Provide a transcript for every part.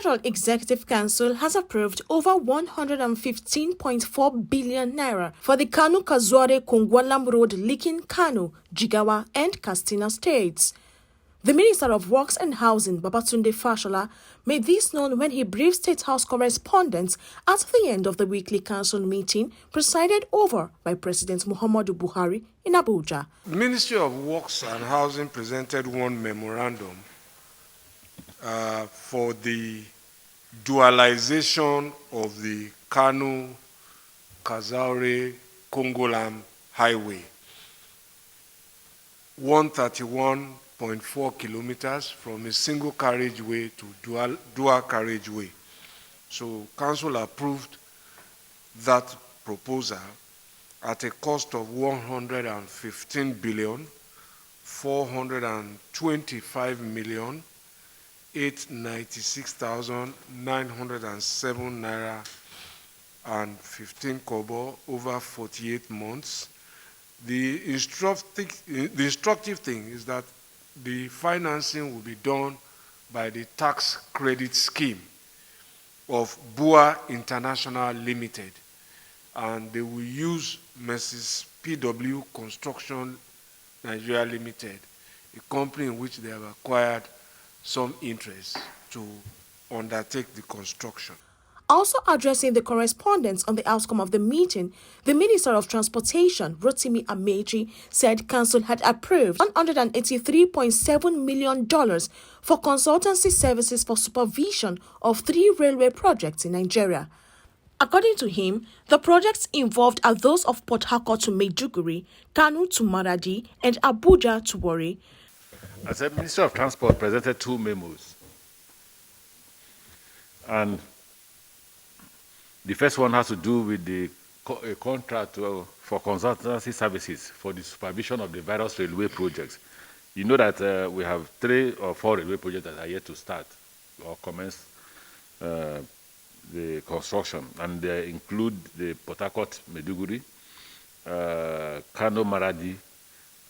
Federal Executive Council has approved over 115.4 billion naira for the Kano Kazaure Kongwalam Road linking Kano, Jigawa and Katsina States. The Minister of Works and Housing, Babatunde Fashola, made this known when he briefed State House correspondents at the end of the weekly council meeting presided over by President Muhammadu Buhari in Abuja. The Ministry of Works and Housing presented one memorandum for the dualisation of the Kano Kazaure Kongwalam Highway, 131.4 kilometers from a single carriageway to dual carriageway. So Council approved that proposal at a cost of 115 billion 425 million 896,907 naira and 15 kobo over 48 months. The instructive thing is that the financing will be done by the tax credit scheme of BUA International Limited, and they will use Mrs. PW Construction Nigeria Limited, a company in which they have acquired some interest to undertake the construction. Also addressing the correspondents on the outcome of the meeting, the Minister of Transportation, Rotimi Amechi, said Council had approved $183.7 million for consultancy services for supervision of 3 railway projects in Nigeria. According to him, the projects involved are those of Port Harcourt to Maiduguri, Kano to Maradi, and Abuja to Warri. As the Minister of Transport presented 2 memos, and the first one has to do with the contract for consultancy services for the supervision of the various railway projects. You know that we have 3 or 4 railway projects that are yet to start or commence the construction, and they include the Port Harcourt Maiduguri, Kano Maradi,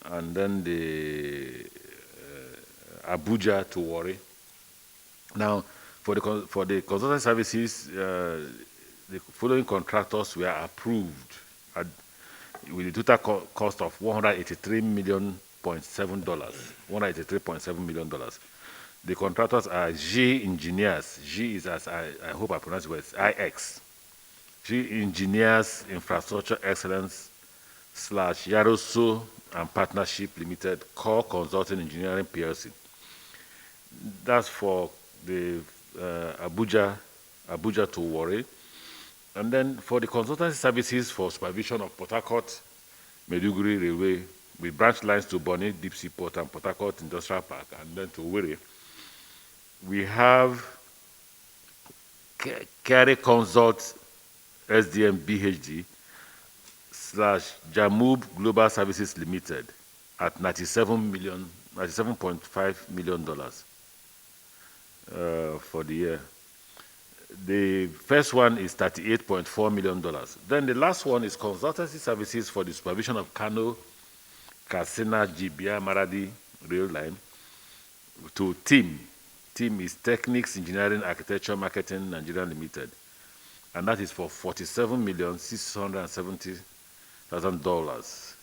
and then the Abuja to Warri. Now, for the consultancy services, the following contractors were approved with a total cost of $183.7 million. $183.7 million. The contractors are G Engineers. G is, as I hope I pronounce it well, IX. G Engineers Infrastructure Excellence / Yaroso and Partnership Limited, Core Consulting Engineering PLC. That's for the Abuja to Warri. And then for the consultancy services for supervision of Port Harcourt Maiduguri Railway with branch lines to Bonny, Deep Sea Port, and Port Harcourt Industrial Park, and then to Warri, we have Care Consult SDM BHD / Jamub Global Services Limited at $97.5 million for the year. The first one is $38.4 million. Then the last one is consultancy services for the supervision of Kano, Katsina, Jibia, Maradi rail line to TEAM. TEAM is Techniques, Engineering, Architecture, Marketing, Nigeria Limited. And that is for $47,670,000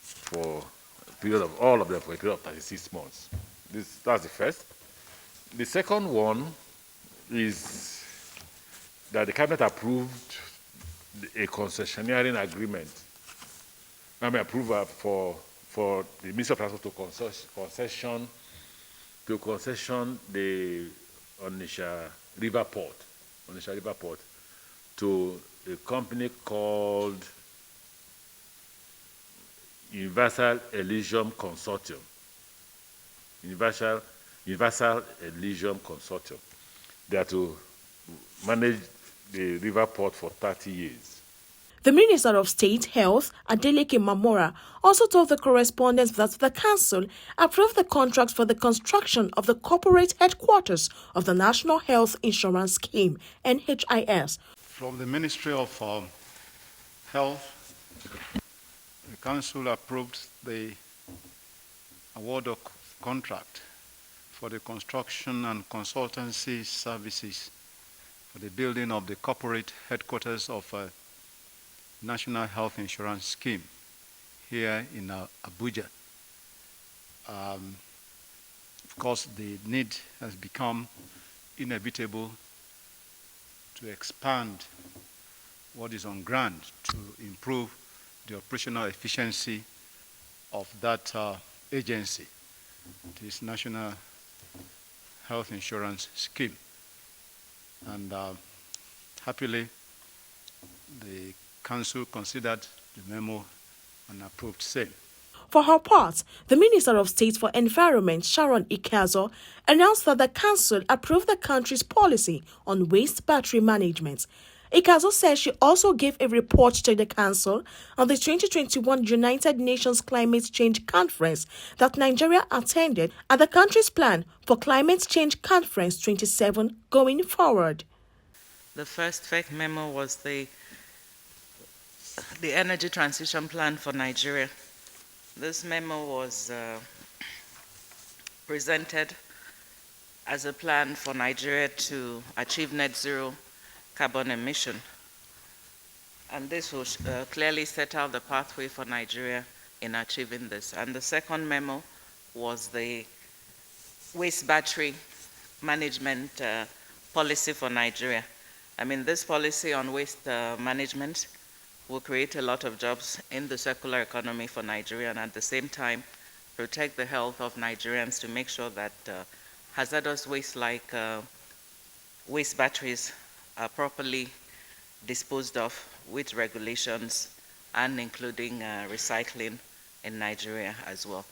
for a period of all of them for a period of 36 months. That's the first. The second one is that the Cabinet approved a concessionaire agreement, approval for the Ministry of Transport to concession the Onitsha River Port to a company called Universal Elysium Consortium. Universal Elysium Consortium. They are to manage the river port for 30 years. The Minister of State Health, Adeleke Mamora, also told the correspondents that the Council approved the contract for the construction of the corporate headquarters of the National Health Insurance Scheme, NHIS. From the Ministry of Health, the Council approved the award of contract for the construction and consultancy services for the building of the corporate headquarters of a National Health Insurance Scheme here in Abuja. Of course, the need has become inevitable to expand what is on ground to improve the operational efficiency of that agency, this National Health Insurance Scheme. And happily, the Council considered the memo and approved same. For her part, the Minister of State for Environment, Sharon Ikazo, announced that the Council approved the country's policy on waste battery management. Ikazo says she also gave a report to the Council on the 2021 United Nations Climate Change Conference that Nigeria attended and the country's plan for Climate Change Conference 27 going forward. The first FEC memo was the Energy Transition Plan for Nigeria. This memo was presented as a plan for Nigeria to achieve net zero carbon emission. And this will clearly set out the pathway for Nigeria in achieving this. And the second memo was the waste battery management policy for Nigeria. I mean, this policy on waste management will create a lot of jobs in the circular economy for Nigeria and at the same time protect the health of Nigerians to make sure that hazardous waste like waste batteries are properly disposed of with regulations and including recycling in Nigeria as well.